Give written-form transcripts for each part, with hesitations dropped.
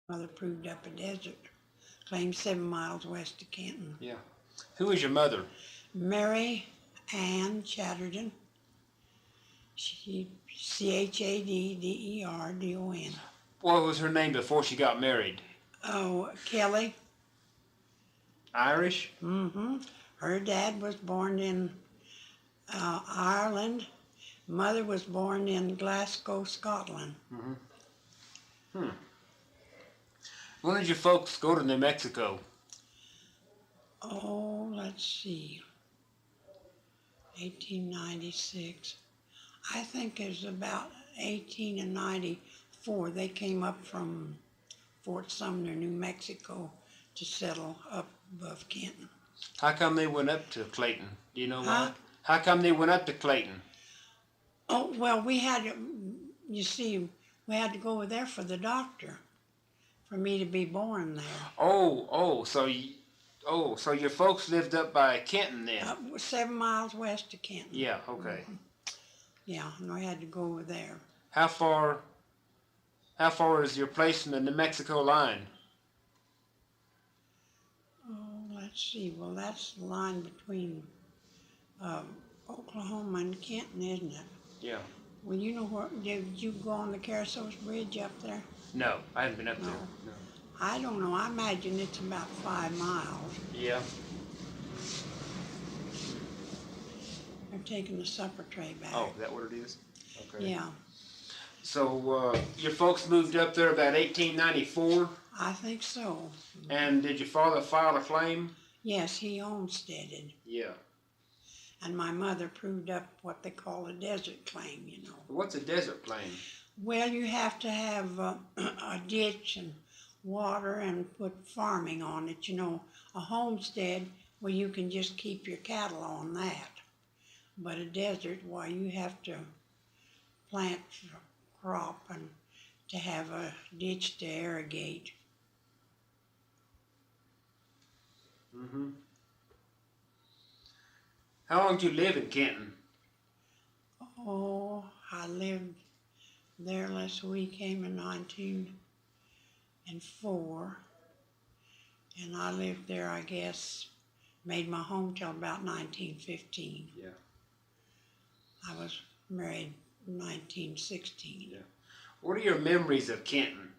Mother proved up a desert claim 7 miles west of Kenton. Yeah. Who was your mother? Mary Ann Chaddergon. She Chadderdon. What was her name before she got married? Oh, Kelly. Irish? Mm-hmm. Her dad was born in Ireland. Mother was born in Glasgow, Scotland. Mm-hmm. When did your folks go to New Mexico? Oh, let's see. 1896. I think it was about 1894. They came up from Fort Sumner, New Mexico, to settle up above Kenton. How come they went up to Clayton? Do you know Huh? why? How come they went up to Clayton? Oh, well, we had to, you see, we had to go over there for the doctor, for me to be born there. So your folks lived up by Kenton then? 7 miles west of Kenton. Yeah, okay. Mm-hmm. Yeah, and I had to go over there. How far is your place from the New Mexico line? Oh, let's see. Well, that's the line between Oklahoma and Kenton, isn't it? Yeah. Well, you know where, did you go on the Carasos Bridge up there? No, I haven't been up there. No. I don't know. I imagine it's about 5 miles. Yeah. They're taking the supper tray back. Oh, is that what it is? Okay. Yeah. So your folks moved up there about 1894? I think so. And did your father file a claim? Yes, he homesteaded. Yeah. And my mother proved up what they call a desert claim, you know. What's a desert claim? Well, you have to have a ditch and water and put farming on it, you know. A homestead, well, you can just keep your cattle on that. But a desert, well, you have to plant crop and to have a ditch to irrigate. Mm-hmm. How long did you live in Kenton? Oh, I lived there, we came in 1904, and I lived there, I guess, made my home till about 1915. Yeah. I was married in 1916. Yeah. What are your memories of Kenton?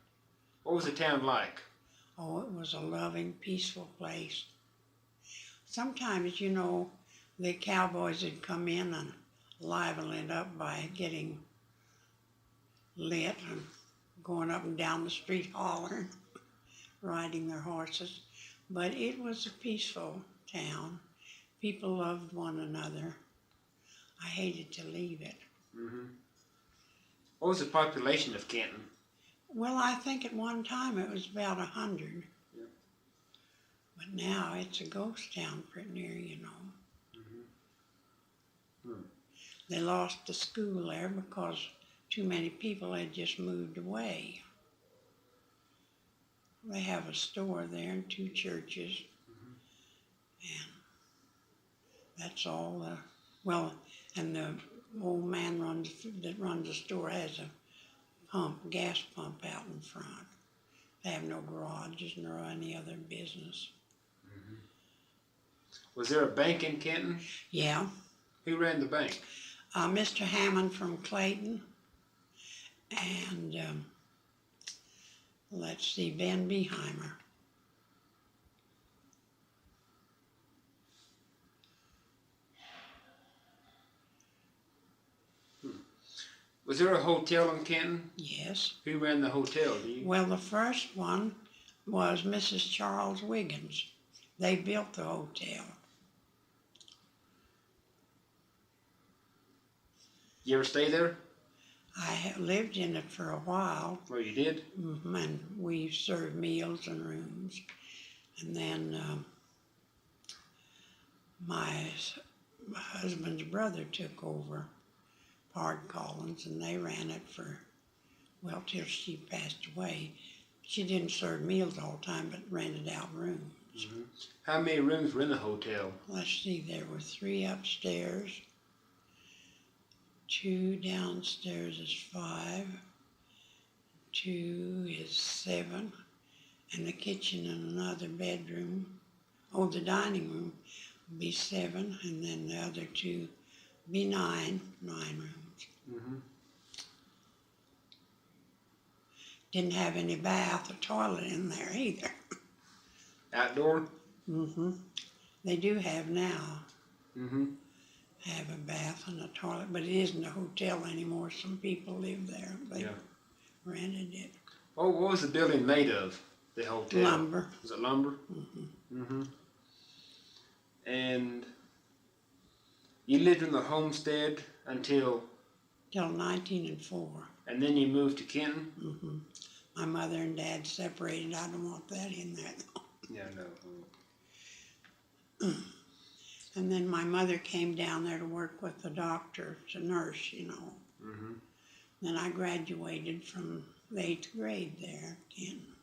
What was the town like? Oh, it was a loving, peaceful place. Sometimes, you know, the cowboys would come in and liven it up by getting lit and going up and down the street hollering, riding their horses. But it was a peaceful town. People loved one another. I hated to leave it. Mm-hmm. What was the population of Kenton? Well, I think at one time it was about 100. Yeah. But now it's a ghost town pretty near, you know. Mm-hmm. They lost the school there because too many people had just moved away. They have a store there and 2 churches. Mm-hmm. And that's all. And the old man that runs the store has a gas pump out in front. They have no garages nor any other business. Mm-hmm. Was there a bank in Kenton? Yeah. Who ran the bank? Mr. Hammond from Clayton, and let's see, Ben Beheimer. Was there a hotel in Kenton? Yes. Who ran the hotel? Do you? Well, the first one was Mrs. Charles Wiggins. They built the hotel. You ever stay there? I lived in it for a while. Oh, you did? Mm-hmm, and we served meals and rooms. And then my husband's brother took over, Marion Collins, and they ran it for, well, till she passed away. She didn't serve meals all the time, but rented out rooms. Mm-hmm. How many rooms were in the hotel? Let's see, there were 3 upstairs, 2 downstairs is 5, 2 is 7, and the kitchen and another bedroom. Oh, the dining room would be 7, and then the other 2 be 9 rooms. Mm-hmm. Didn't have any bath or toilet in there either. Outdoor? Mm-hmm. They do have now. Mm-hmm. Have a bath and a toilet, but it isn't a hotel anymore. Some people live there. They rented it. Oh, what was the building made of? The hotel? Lumber. Was it lumber? Mm-hmm. Mm-hmm. And you lived in the homestead until? Till 1904. And then you moved to Kenton? Mm-hmm. My mother and dad separated. I don't want that in there, though. Yeah, no. And then my mother came down there to work with the doctor, as a nurse, you know. Mm-hmm. Then I graduated from the 8th grade there, Kenton.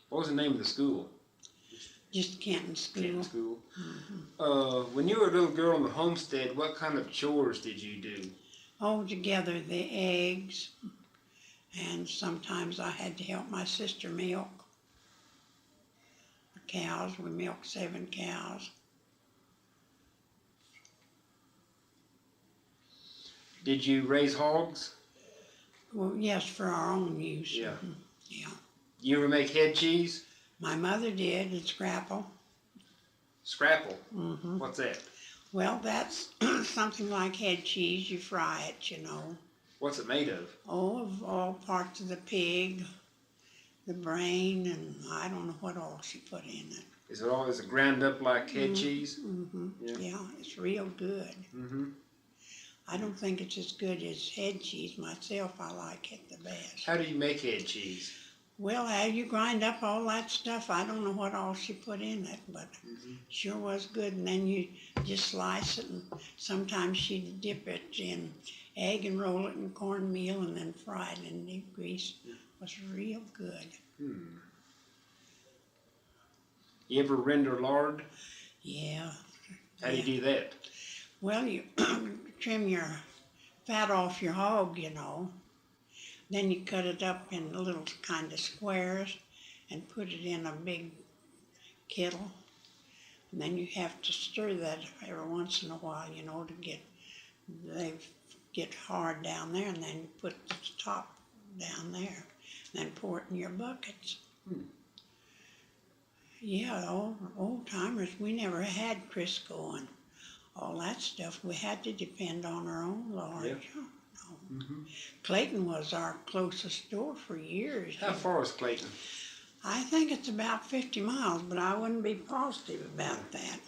What was the name of the school? Just Kenton School. Kenton School. Mm-hmm. When you were a little girl on the homestead, what kind of chores did you do? Oh, to gather the eggs, and sometimes I had to help my sister milk the cows. We milked 7 cows. Did you raise hogs? Well, yes, for our own use. Yeah. Mm-hmm. Yeah. You ever make head cheese? My mother did, and scrapple. Scrapple? Mm-hmm. What's that? Well, that's something like head cheese. You fry it, you know. What's it made of? Oh, of all parts of the pig, the brain, and I don't know what all she put in it. Is it ground up like head cheese? Mm-hmm. Yeah. It's real good. Mm-hmm. I don't think it's as good as head cheese myself. I like it the best. How do you make head cheese? Well, how you grind up all that stuff, I don't know what all she put in it, but sure was good. And then you just slice it, and sometimes she'd dip it in egg and roll it in cornmeal and then fry it in deep grease. It was real good. You ever render lard? Yeah. How do you do that? Well, you trim your fat off your hog, you know. Then you cut it up in little kind of squares and put it in a big kettle. And then you have to stir that every once in a while, you know, to they get hard down there, and then you put the top down there, and then pour it in your buckets. Yeah, old timers, we never had Crisco and all that stuff. We had to depend on our own lard. Yeah. Clayton was our closest store for years. How far is Clayton? I think it's about 50 miles, but I wouldn't be positive about that.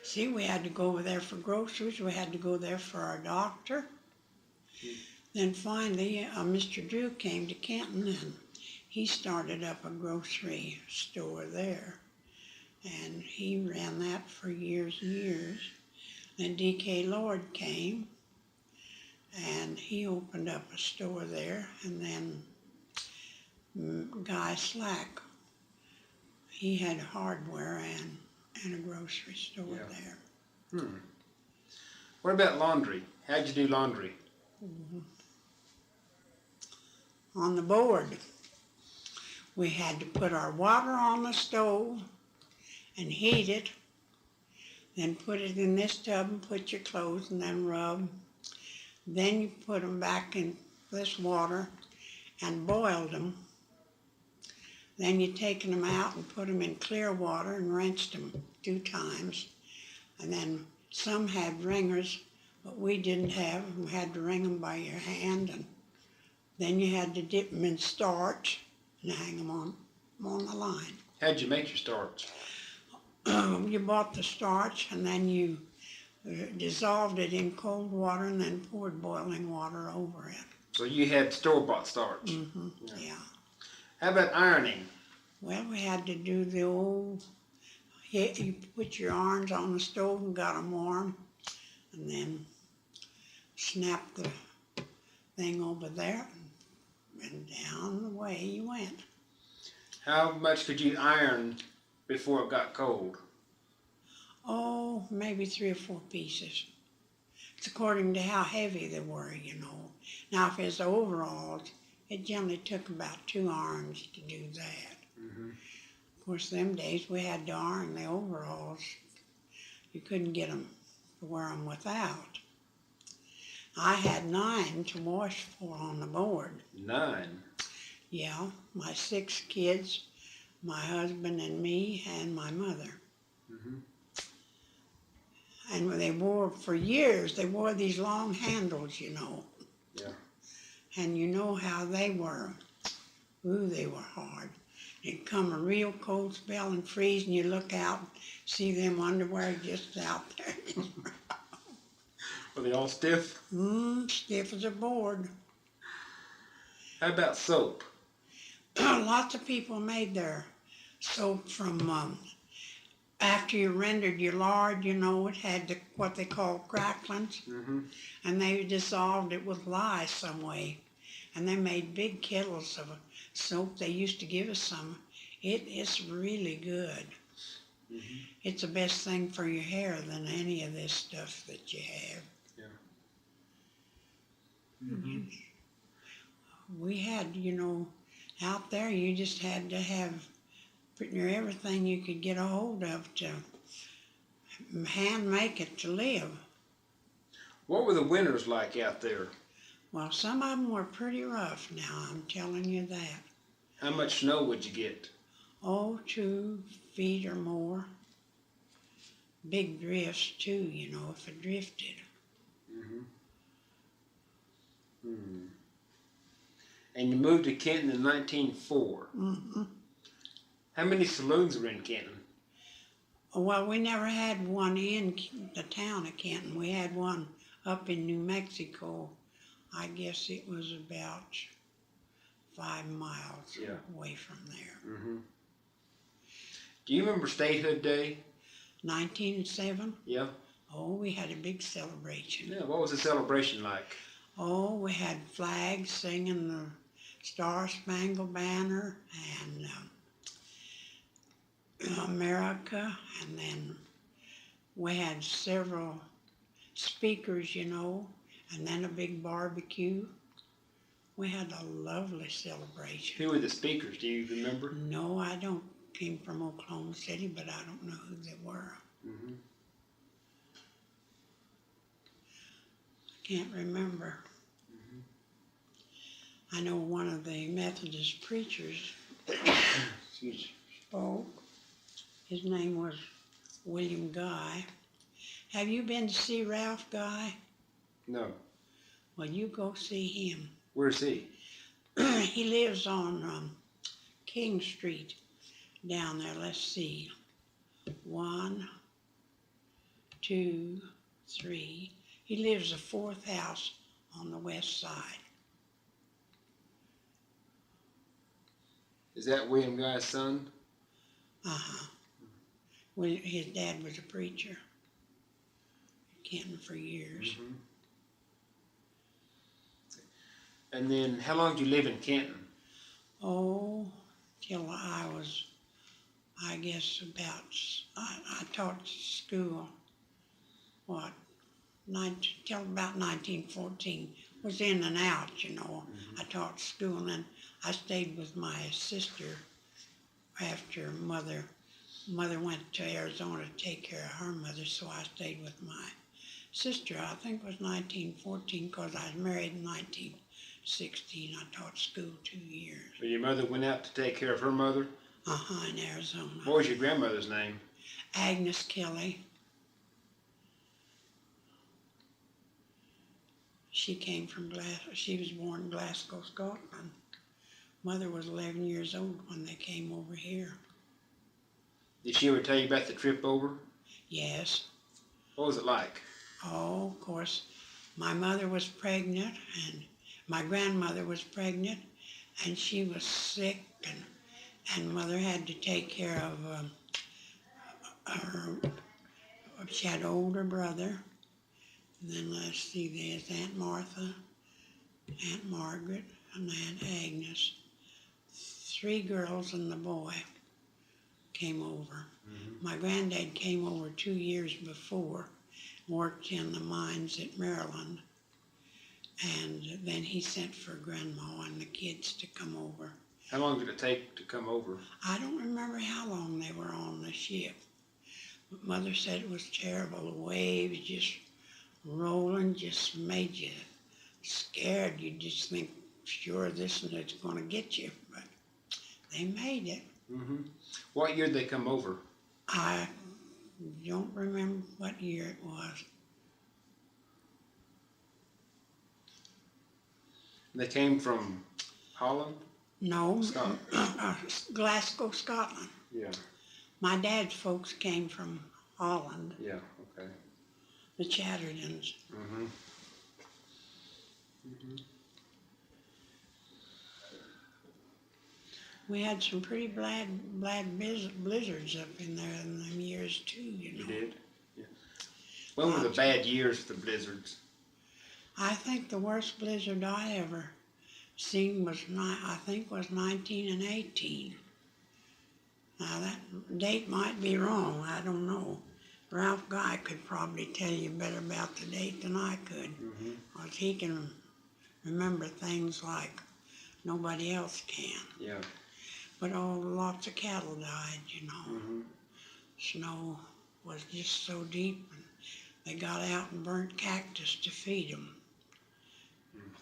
See, we had to go over there for groceries. We had to go there for our doctor. Then finally, Mr. Drew came to Kenton, and he started up a grocery store there. And he ran that for years and years. Then D.K. Lord came, and he opened up a store there. And then Guy Slack, he had hardware and a grocery store there. What about laundry? How'd you do laundry? On the board, we had to put our water on the stove and heat it, then put it in this tub and put your clothes and then rub. Then you put them back in this water and boiled them. Then you taken them out and put them in clear water and rinsed them 2 times. And then some had wringers, but we didn't have them. We had to wring them by your hand. And then you had to dip them in starch and hang them on the line. How'd you make your starch? You bought the starch, and then you dissolved it in cold water and then poured boiling water over it. So you had store-bought starch? Yeah. How about ironing? Well, we had to do the old, you put your irons on the stove and got them warm, and then snap the thing over there, and down the way you went. How much could you iron before it got cold? Oh, maybe 3 or 4 pieces. It's according to how heavy they were, you know. Now, if it's overalls, It generally took about 2 arms to do that. Mm-hmm. Of course, them days we had to iron the overalls. You couldn't get them to wear them without. I had 9 to wash for on the board. 9? Yeah, my 6 kids, my husband and me, and my mother. Mm-hmm. And they wore, for years, they wore these long handles, you know. Yeah. And you know how they were. Ooh, they were hard. It'd come a real cold spell and freeze, and you look out, see them underwear just out there. Were they all stiff? Stiff as a board. How about soap? Lots of people made their soap from, after you rendered your lard, you know, it had what they call cracklings. Mm-hmm. And they dissolved it with lye some way. And they made big kettles of soap. They used to give us some. It is really good. Mm-hmm. It's the best thing for your hair than any of this stuff that you have. Yeah. Mm-hmm. We had, you know, out there you just had to have pretty near everything you could get a hold of to hand make it to live. What were the winters like out there? Well, some of them were pretty rough now, I'm telling you that. How much snow would you get? Oh, 2 feet or more. Big drifts too, you know, if it drifted. Mm-hmm. Hmm. And you moved to Kenton in 1904. Mm-hmm. How many saloons were in Kenton? Well, we never had one in the town of Kenton. We had one up in New Mexico. I guess it was about 5 miles away from there. Mm-hmm. Do you remember Statehood Day? 1907? Yeah. Oh, we had a big celebration. Yeah, what was the celebration like? Oh, we had flags singing the Star Spangled Banner and America, and then we had several speakers, you know, and then a big barbecue. We had a lovely celebration. Who were the speakers? Do you remember? No, I don't. Came from Oklahoma City, but I don't know who they were. Mm-hmm. I can't remember. Mm-hmm. I know one of the Methodist preachers spoke. His name was William Guy. Have you been to see Ralph Guy? No. Well, you go see him. Where's he? He lives on King Street down there. Let's see. 1, 2, 3. He lives the 4th house on the west side. Is that William Guy's son? Uh-huh. Well, his dad was a preacher in Kenton for years. Mm-hmm. And then, how long did you live in Kenton? Oh, till I was, I guess about, I taught school, till about 1914. Was in and out, you know. Mm-hmm. I taught school, and then I stayed with my sister after mother went to Arizona to take care of her mother, so I stayed with my sister. I think it was 1914, because I was married in 1916. I taught school 2 years. So your mother went out to take care of her mother? Uh-huh, in Arizona. What was your grandmother's name? Agnes Kelly. She came from she was born in Glasgow, Scotland. Mother was 11 years old when they came over here. Did she ever tell you about the trip over? Yes. What was it like? Oh, of course. My mother was pregnant, and my grandmother was pregnant, and she was sick, and Mother had to take care of her. She had an older brother. And then let's see, there's Aunt Martha, Aunt Margaret, and Aunt Agnes. 3 girls and the boy came over. Mm-hmm. My granddad came over 2 years before, worked in the mines at Maryland. And then he sent for Grandma and the kids to come over. How long did it take to come over? I don't remember how long they were on the ship. But Mother said it was terrible. The waves just rolling just made you scared. You just think, sure, this and it's going to get you. But they made it. Mm-hmm. What year did they come over? I don't remember what year it was. They came from Holland? No, Scotland. Glasgow, Scotland. Yeah. My dad's folks came from Holland, Yeah, okay. the Chaddergons. Mm-hmm. Mm-hmm. We had some pretty bad blizzards up in there in them years too, you know. You did? Yeah. When were the bad years for the blizzards? I think the worst blizzard I ever seen was, I think, was 19 and 18. Now that date might be wrong, I don't know. Ralph Guy could probably tell you better about the date than I could, because he can remember things like nobody else can. Yeah. But lots of cattle died, you know. Mm-hmm. Snow was just so deep, and they got out and burnt cactus to feed them.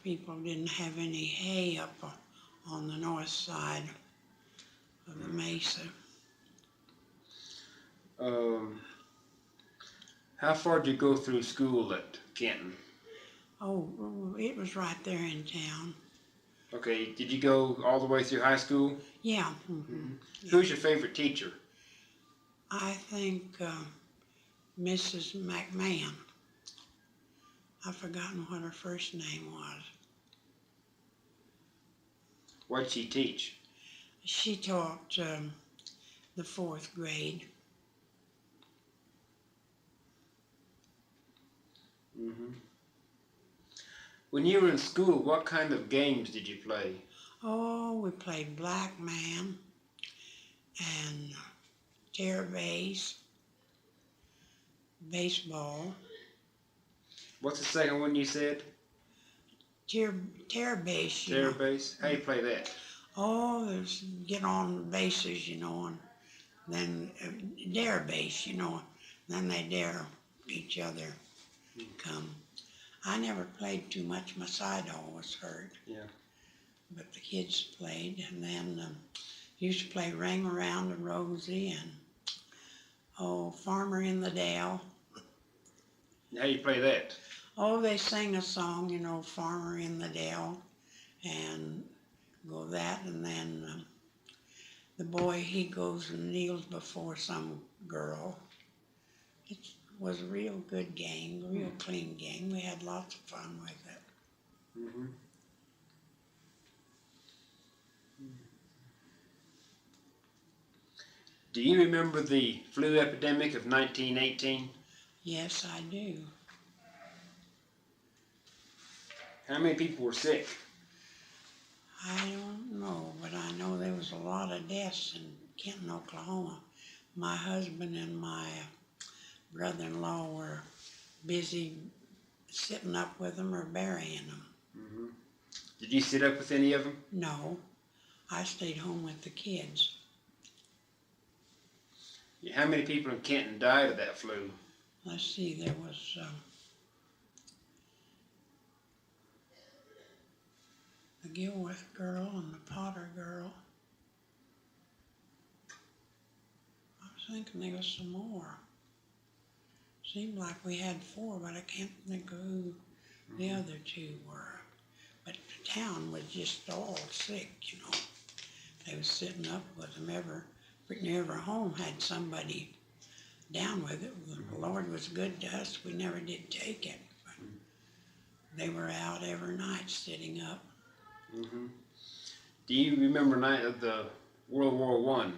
People didn't have any hay up on the north side of the mesa. How far did you go through school at Kenton? Oh, it was right there in town. Okay, did you go all the way through high school? Yeah. Mm-hmm. Who's your favorite teacher? I think Mrs. McMahon. I've forgotten what her first name was. What did she teach? She taught the 4th grade. Mm-hmm. When you were in school, what kind of games did you play? Oh, we played Black Man and terror base, baseball. What's the second one you said? Terror base. Terror base? How do you play that? Oh, there's get on the bases, you know, and then dare base, you know, then they dare each other come. I never played too much. My side always hurt. Yeah. But the kids played, and then used to play Ring Around the Rosie and Farmer in the Dale. How do you play that? Oh, they sing a song, you know, Farmer in the Dale, and go that, and then the boy, he goes and kneels before some girl. It was a real good game, a real clean game. We had lots of fun with it. Mm-hmm. Do you remember the flu epidemic of 1918? Yes, I do. How many people were sick? I don't know, but I know there was a lot of deaths in Kenton, Oklahoma. My husband and my brother-in-law were busy sitting up with them or burying them. Mm-hmm. Did you sit up with any of them? No, I stayed home with the kids. How many people in Kenton died of that flu? Let's see, there was the Gilworth girl and the Potter girl. I was thinking there was some more. Seemed like we had 4, but I can't think of who the other 2 were. But the town was just all sick, you know. They was sitting up with them. Every home had somebody down with it. The Lord was good to us. We never did take it. But they were out every night sitting up. Mm-hmm. Do you remember night of the World War I?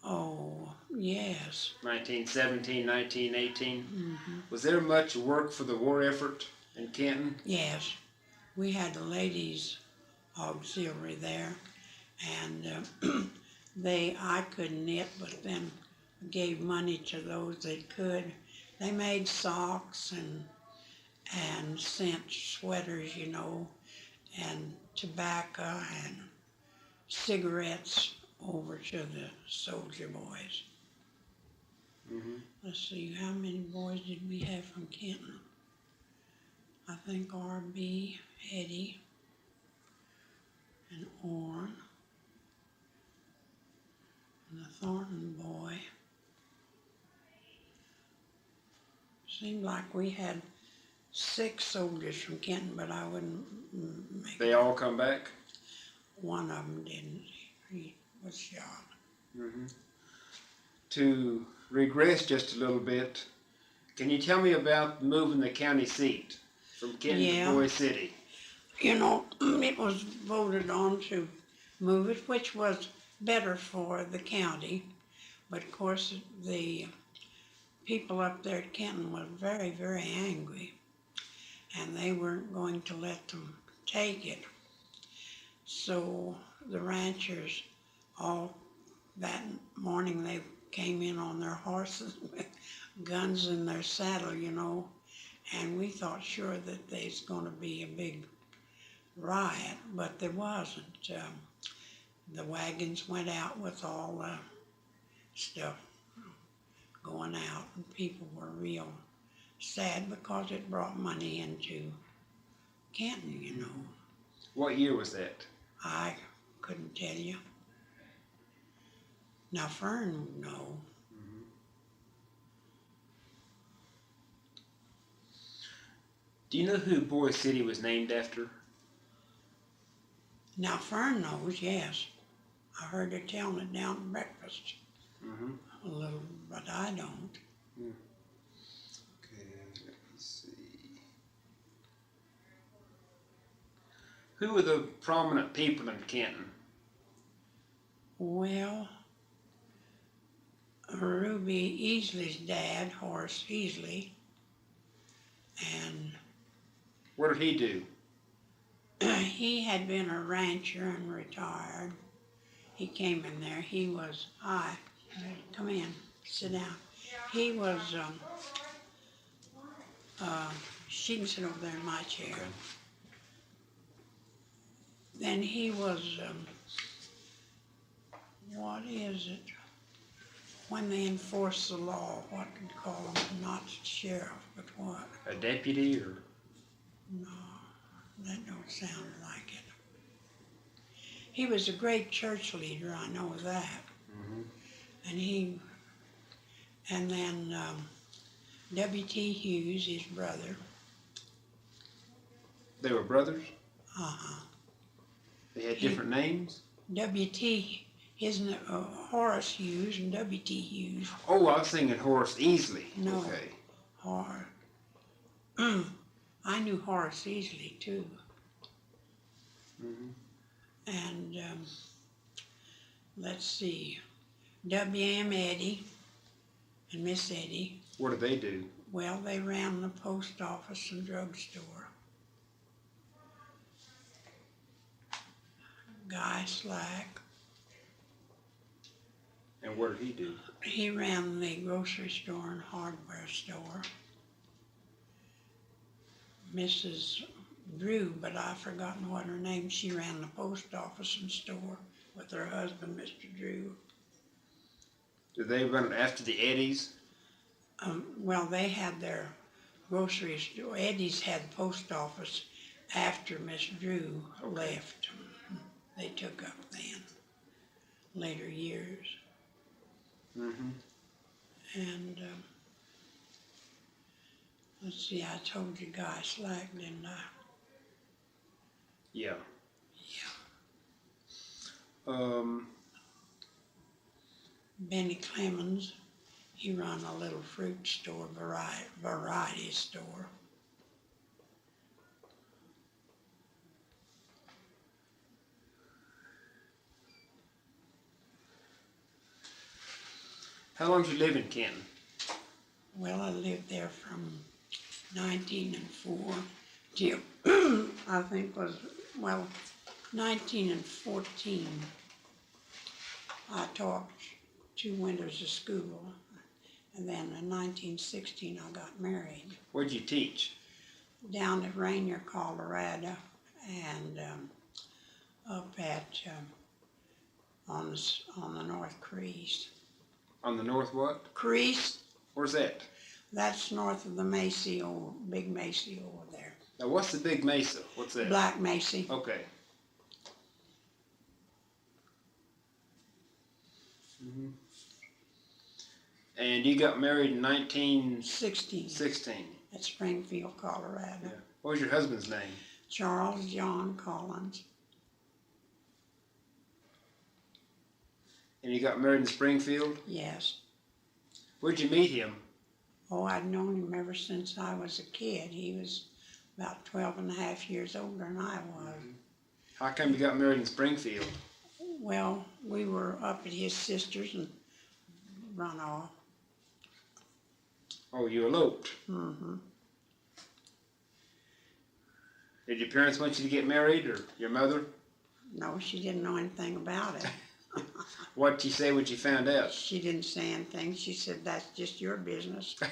Oh, yes. 1917, 1918. Mm-hmm. Was there much work for the war effort in Kenton? Yes. We had the ladies' auxiliary there, and I couldn't knit, but then gave money to those that could. They made socks and sent sweaters, you know, and tobacco and cigarettes over to the soldier boys. Mm-hmm. Let's see, how many boys did we have from Kenton? I think R.B., Eddie, and Orrin, and the Thornton boy. Seemed like we had 6 soldiers from Kenton, but I wouldn't make They it. all come back? One of them didn't. He was shot. Mm-hmm. To regress just a little bit, can you tell me about moving the county seat from Kenton to Boise City? You know, it was voted on to move it, which was better for the county. But of course, the people up there at Kenton were very, very angry, and they weren't going to let them take it. So the ranchers, all that morning, they came in on their horses with guns in their saddle, you know, and we thought sure that there's going to be a big riot, but there wasn't. The wagons went out with all the stuff going out, and people were real sad because it brought money into Kenton, you know. What year was that? I couldn't tell you. Now Fern would know. Mm-hmm. Do you know who Boise City was named after? Now Fern knows, yes. I heard her telling it down at breakfast Mm-hmm. a little, but I don't. Mm. Okay, let me see. Who were the prominent people in Kenton? Well, Ruby Easley's dad, Horace Easley, and What did he do? he had been a rancher and retired. He came in there. He was, hi, come in, sit down. He was, she can sit over there in my chair. Okay. Then he was, what is it? When they enforce the law, what do you call them? Not sheriff, but what? A deputy or? No, that don't sound like it. He was a great church leader, I know that. Mm-hmm. And then W.T. Hughes, his brother. They were brothers? Uh-huh. They had different names? W.T., Horace Hughes and W.T. Hughes. Oh, I was thinking Horace Easley. No. Okay. I knew Horace Easley too. Mm-hmm. And let's see, W.M. Eddy and Miss Eddy. What did they do? Well, they ran the post office and drugstore. Guy Slack. And what did he do? He ran the grocery store and hardware store. Mrs. Drew, but I've forgotten what her name, she ran the post office and store with her husband, Mr. Drew. Did they run it after the Eddies? Well, they had their grocery store. Eddie's had post office after Miss Drew left. They took up then, later years. Mm-hmm. And let's see, I told you Guy Slack, didn't I? Yeah. Yeah. Benny Clemens, he run a little fruit store, variety store. How long did you live in Kenton? Well, I lived there from 1904 till I think was, well, 1914. I taught 2 winters of school, and then in 1916 I got married. What did you teach? down at Rainier, Colorado, and up at on the North Crease. On the north what? Crease. Where's that? That's north of the Macy, Big Macy over there. Now, what's the Big Mesa? What's that? Black Macy. Okay. Mm-hmm. And you got married in 1916. 16. At Springfield, Colorado. Yeah. What was your husband's name? Charles John Collins. And you got married in Springfield? Yes. Where'd you meet him? Oh, I'd known him ever since I was a kid. He was about 12 and a half years older than I was. How come you got married in Springfield? Well, we were up at his sister's and run off. Oh, you eloped? Mm-hmm. Did your parents want you to get married, or your mother? No, she didn't know anything about it. What'd she say when she found out? She didn't say anything. She said, that's just your business. Okay.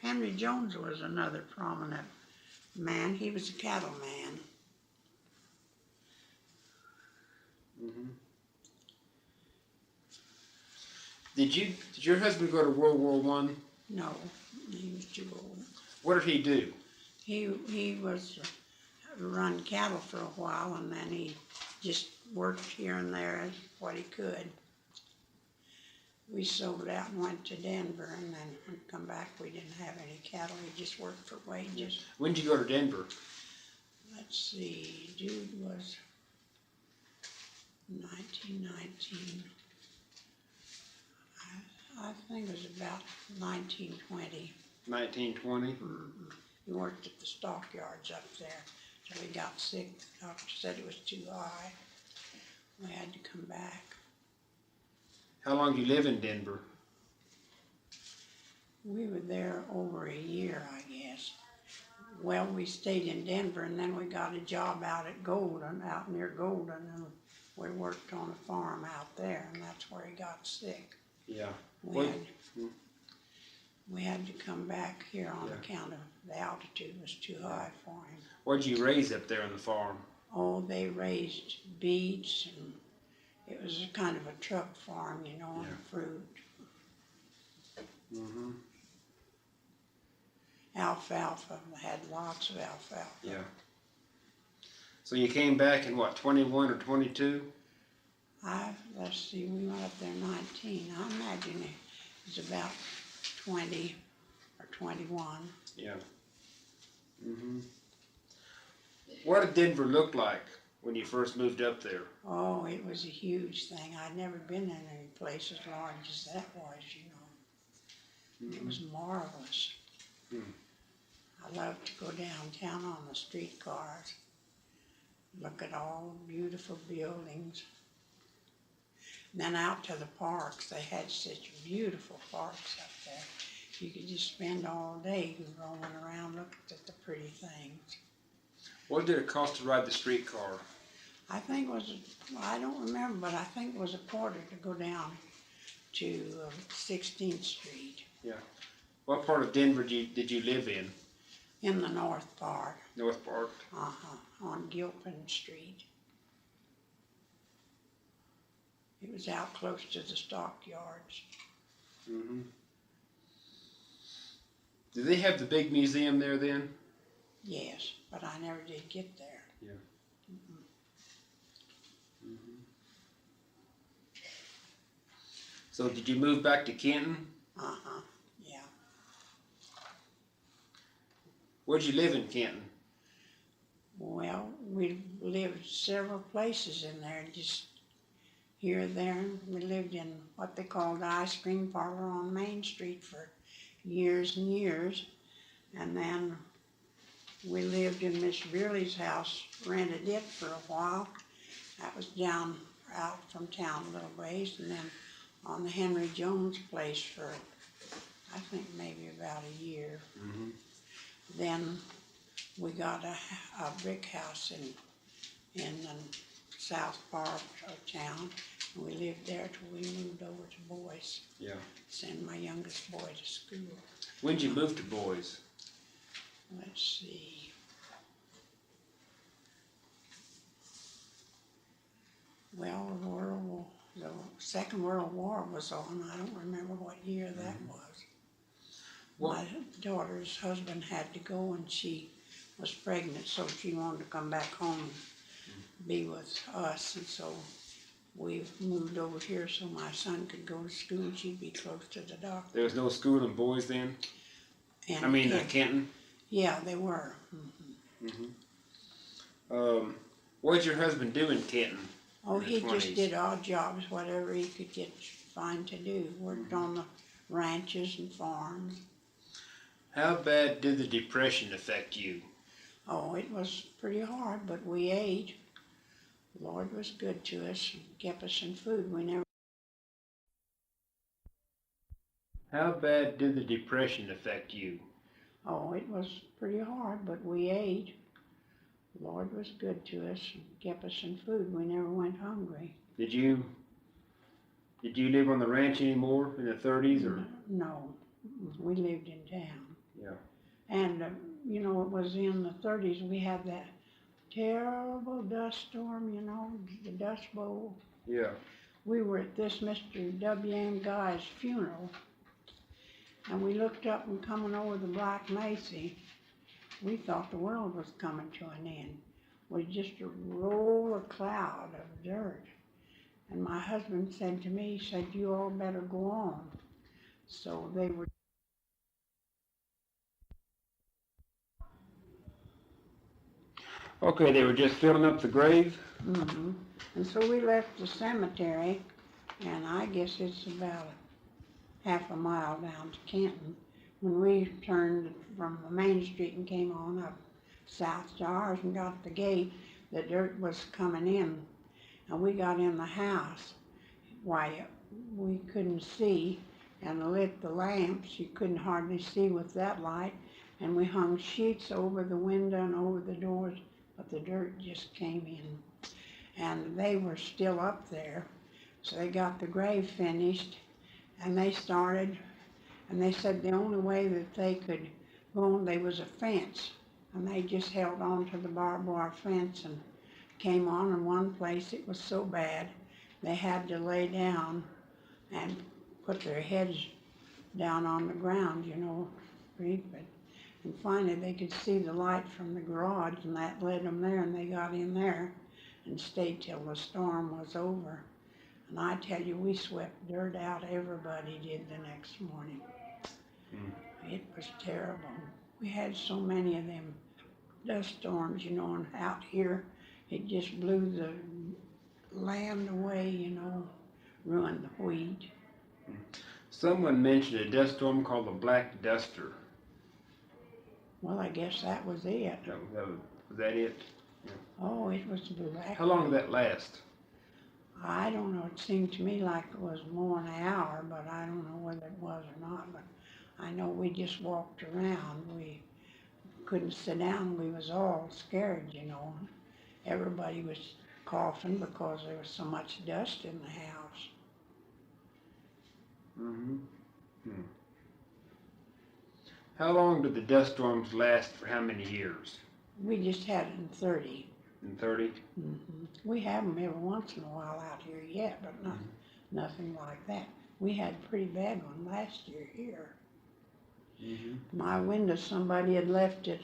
Henry Jones was another prominent man. He was a cattleman. Mm-hmm. Did your husband go to World War I? No, he was too old. What did he do? He was run cattle for a while, and then he just worked here and there as what he could. We sold out and went to Denver, and then when we come back, we didn't have any cattle. He just worked for wages. When did you go to Denver? Let's see, dude was 1919. I think it was about 1920. 1920? Mm-hmm. He worked at the stockyards up there till he got sick. The doctor said it was too high. We had to come back. How long did you live in Denver? We were there over a year, I guess. Well, we stayed in Denver, and then we got a job out at Golden, out near Golden, and we worked on a farm out there, and that's where he got sick. Yeah. We had to come back here on account of the altitude was too high for him. What did you raise up there on the farm? Oh, they raised beets, and it was a kind of a truck farm, you know, and fruit. Mm-hmm. Alfalfa, they had lots of alfalfa. Yeah. So you came back in what, 21 or 22? Let's see, we went up there 19. I imagine it was about 20 or 21. Yeah. Mm-hmm. What did Denver look like when you first moved up there? Oh, it was a huge thing. I'd never been in any place as large as that was, you know. Mm-hmm. It was marvelous. Mm. I loved to go downtown on the streetcars, look at all the beautiful buildings. And then out to the parks, they had such beautiful parks up there. You could just spend all day rolling around looking at the pretty things. What did it cost to ride the streetcar? I think it was, I don't remember, but I think it was a quarter to go down to 16th Street. Yeah. What part of Denver did you live in? In the north part. North part? On Gilpin Street. It was out close to the stockyards. Mm-hmm. Did they have the big museum there then? Yes, but I never did get there. Yeah. Mm-hmm. Mm-hmm. So did you move back to Kenton? Yeah. Where'd you live in Kenton? Well, we lived several places in there, just here or there. We lived in what they called the ice cream parlor on Main Street for years and years. And then we lived in Miss Beerley's house, rented it for a while. That was down out from town a little ways. And then on the Henry Jones place for, I think maybe about a year. Mm-hmm. Then we got a brick house in in the south part of town. And we lived there till we moved over to Boise. Yeah. Send my youngest boy to school. When did you move to Boise? Let's see. Well, the Second World War was on. I don't remember what year that was. My daughter's husband had to go, and she was pregnant, so she wanted to come back home and be with us, and so we moved over here so my son could go to school and she'd be close to the doctor. There was no school in Boise then? And Kenton? Yeah, they were. What did your husband do in Kenton? Oh, he just did odd jobs, whatever he could find to do. Worked on the ranches and farms. How bad did the Depression affect you? Oh, it was pretty hard, but we ate. The Lord was good to us and kept us in food. We never. How bad did the Depression affect you? Oh, it was pretty hard, but we ate. The Lord was good to us and kept us in food. We never went hungry. Did you live on the ranch anymore in the 30s or? No, we lived in town. Yeah. And, you know, it was in the 30s we had that terrible dust storm, you know, the Dust Bowl. Yeah. We were at this Mr. W.M. Guy's funeral, and we looked up and coming over the Black Mesa, we thought the world was coming to an end. It was just a roll of cloud of dirt. And my husband said to me, he said, you all better go on. So they were. Okay, they were just filling up the grave? Mm-hmm. And so we left the cemetery, and I guess it's about half a mile down to Kenton. When we turned from the main street and came on up south to ours and got to the gate, the dirt was coming in, and we got in the house. Why, we couldn't see, and lit the lamps. You couldn't hardly see with that light, and we hung sheets over the window and over the doors, but the dirt just came in. And they were still up there, so they got the grave finished, and they started, and they said the only way that they could go on, there was a fence, and they just held on to the barbed wire fence and came on. In one place it was so bad they had to lay down and put their heads down on the ground, you know, creeping. And finally they could see the light from the garage, and that led them there, and they got in there and stayed till the storm was over. And I tell you, we swept dirt out, everybody did the next morning. It was terrible. We had so many of them dust storms, you know, and out here it just blew the land away, you know, ruined the wheat. Someone mentioned a dust storm called the Black Duster. Well, I guess that was it. Was that it? Yeah. Oh, it was black. How long did that last? I don't know. It seemed to me like it was more than an hour, but I don't know whether it was or not. But I know we just walked around. We couldn't sit down. We was all scared, you know. Everybody was coughing because there was so much dust in the house. How long did the dust storms last? For how many years? We just had it in 30. In 30? We have them every once in a while out here yet, but nothing like that. We had a pretty bad one last year here. My window, somebody had left it,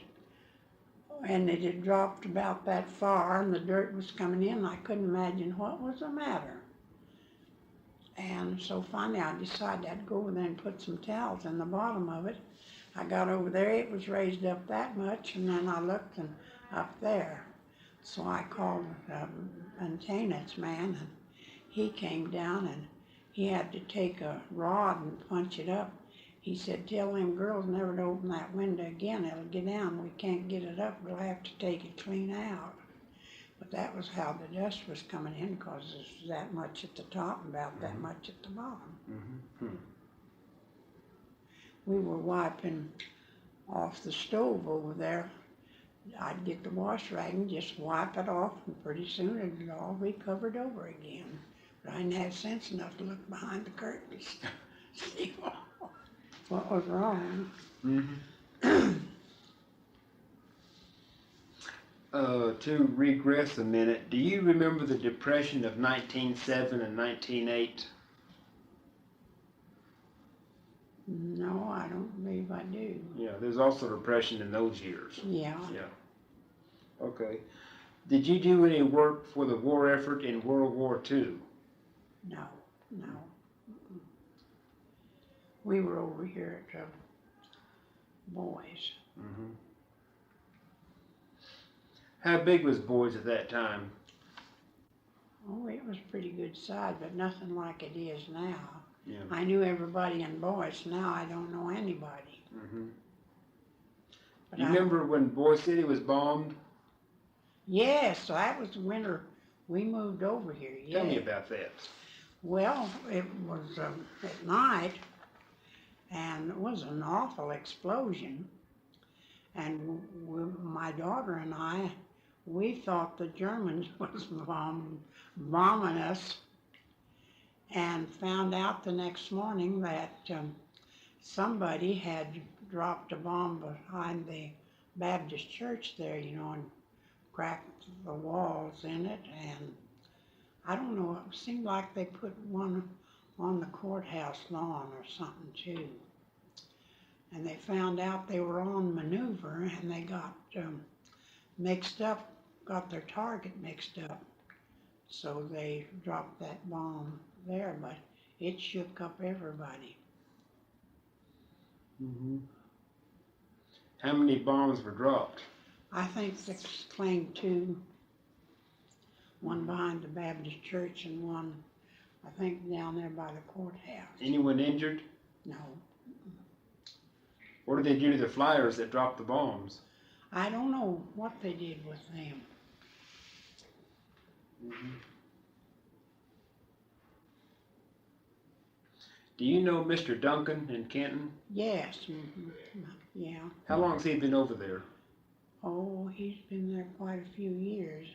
and it had dropped about that far, and the dirt was coming in. I couldn't imagine what was the matter. And so finally I decided I'd go over there and put some towels in the bottom of it. I got over there, it was raised up that much, and then I looked and up there. So I called the maintenance man, and he came down, and he had to take a rod and punch it up. He said, tell them girls never to open that window again, it'll get down. We can't get it up, we'll have to take it clean out. But that was how the dust was coming in, because there's that much at the top and about that much at the bottom. We were wiping off the stove over there, I'd get the wash rag and just wipe it off, and pretty soon it'd all be covered over again. But I didn't have sense enough to look behind the curtains to see what was wrong. To regress a minute, do you remember the Depression of 1907 and 1908? No, I don't believe I do. Yeah, there's also depression in those years. Yeah. Yeah. Okay. Did you do any work for the war effort in World War II? No, no. Mm-mm. We were over here at Boise. Mm-hmm. How big was Boise at that time? Oh, it was pretty good size, but nothing like it is now. Yeah. I knew everybody in Boise. Now I don't know anybody. Mm-hmm. But You remember when Boise City was bombed? Yes, that was the winter we moved over here. Yeah. Tell me about that. Well, it was at night, and it was an awful explosion. And my daughter and I, we thought the Germans was bombing us, and found out the next morning that somebody had dropped a bomb behind the Baptist church there, you know, and cracked the walls in it. And I don't know, it seemed like they put one on the courthouse lawn or something too. And they found out they were on maneuver, and they got mixed up, got their target mixed up. So they dropped that bomb there, but it shook up everybody. Mm-hmm. How many bombs were dropped? I think they claimed two. One behind the Baptist church and one, I think, down there by the courthouse. Anyone injured? No. What did they do to the flyers that dropped the bombs? I don't know what they did with them. Mm-hmm. Do you know Mr. Duncan in Kenton? Yes. Mm-hmm. Yeah. How long has he been over there? Oh, he's been there quite a few years.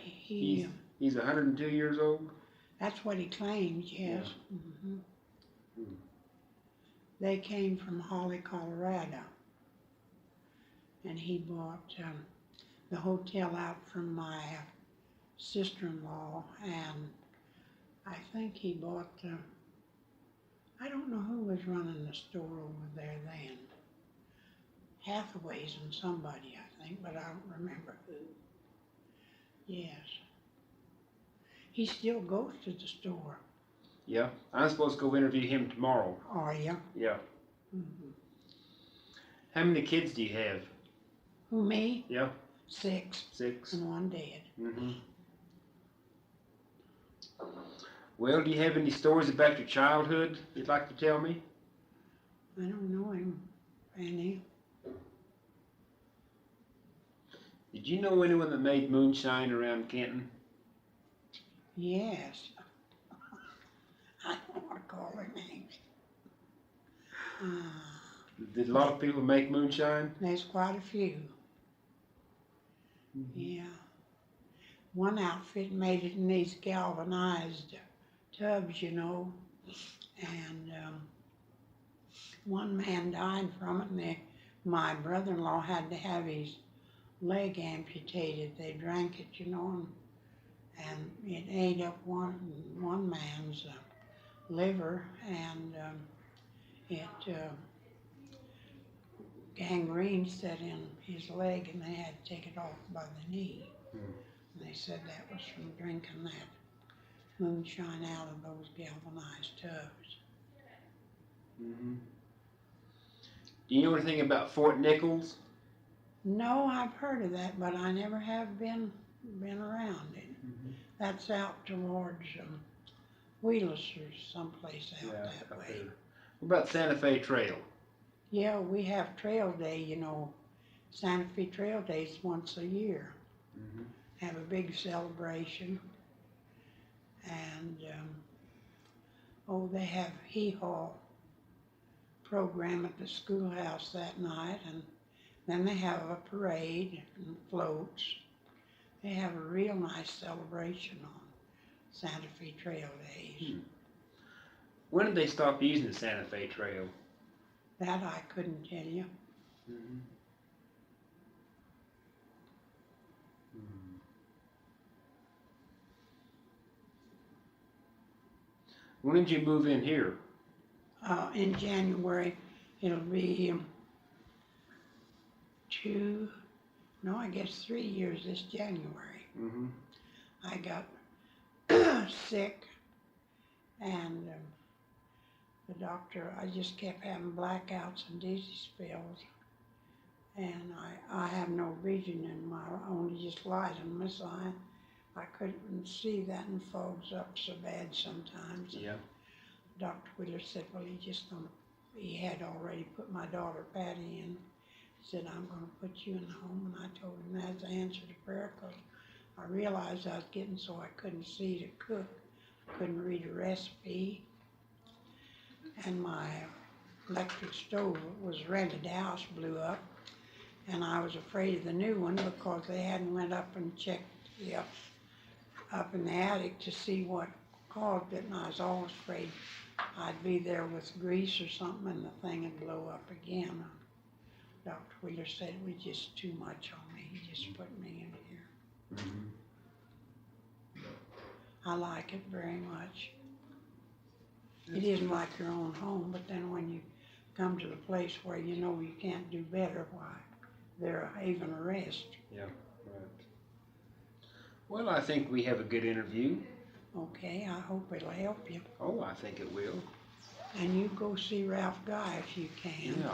He's 102 years old? That's what he claims, yes. Yeah. Mm-hmm. Hmm. They came from Holly, Colorado. And he bought the hotel out from my sister-in-law, and I think he bought, I don't know who was running the store over there then. Hathaway's and somebody, I think, but I don't remember who. Yes. He still goes to the store. Yeah, I'm supposed to go interview him tomorrow. Are you? Yeah. Mm-hmm. How many kids do you have? Who, me? Yeah. 6. 6. And 1 dead. Mm-hmm. Well, do you have any stories about your childhood you'd like to tell me? I don't know him, any. Did you know anyone that made moonshine around Kenton? Yes. I don't want to call their names. Did a lot of people make moonshine? There's quite a few. Mm-hmm. Yeah. One outfit made it in these galvanized tubs, you know, and one man died from it, and my brother-in-law had to have his leg amputated. They drank it, you know, and it ate up one man's liver, and it gangrene set in his leg, and they had to take it off by the knee. And they said that was from drinking that moonshine out of those galvanized tubs. Mm-hmm. Do you know anything about Fort Nichols? No, I've heard of that, but I never have been around it. Mm-hmm. That's out towards Wheelers or someplace out that way. There. What about Santa Fe Trail? Yeah, we have Trail Day, you know. Santa Fe Trail Day is once a year. Mm-hmm. Have a big celebration. And, they have hee-haw program at the schoolhouse that night, and Then they have a parade and floats. They have a real nice celebration on Santa Fe Trail Days. When did they stop using the Santa Fe Trail? That I couldn't tell you. When did you move in here? In January, it'll be 3 years this January. I got sick, and the doctor, I just kept having blackouts and dizzy spells, and I have no vision in my, only just light in my eye. I couldn't see that, and fogs up so bad sometimes. Yeah. Dr. Wheeler said, well, he had already put my daughter Patty in. He said, I'm going to put you in the home, and I told him that's the answer to prayer, because I realized I was getting so I couldn't see to cook, couldn't read a recipe, and my electric stove was rented house blew up, and I was afraid of the new one because they hadn't went up and checked up in the attic to see what caused it, and I was always afraid I'd be there with grease or something and the thing would blow up again. Dr. Wheeler said it was just too much on me. He just put me in here. I like it very much. It isn't like your own home, but then when you come to the place where you know you can't do better, why, they're a haven of rest. Yeah, right. Well, I think we have a good interview. Okay, I hope it'll help you. Oh, I think it will. And you go see Ralph Guy if you can. Yeah.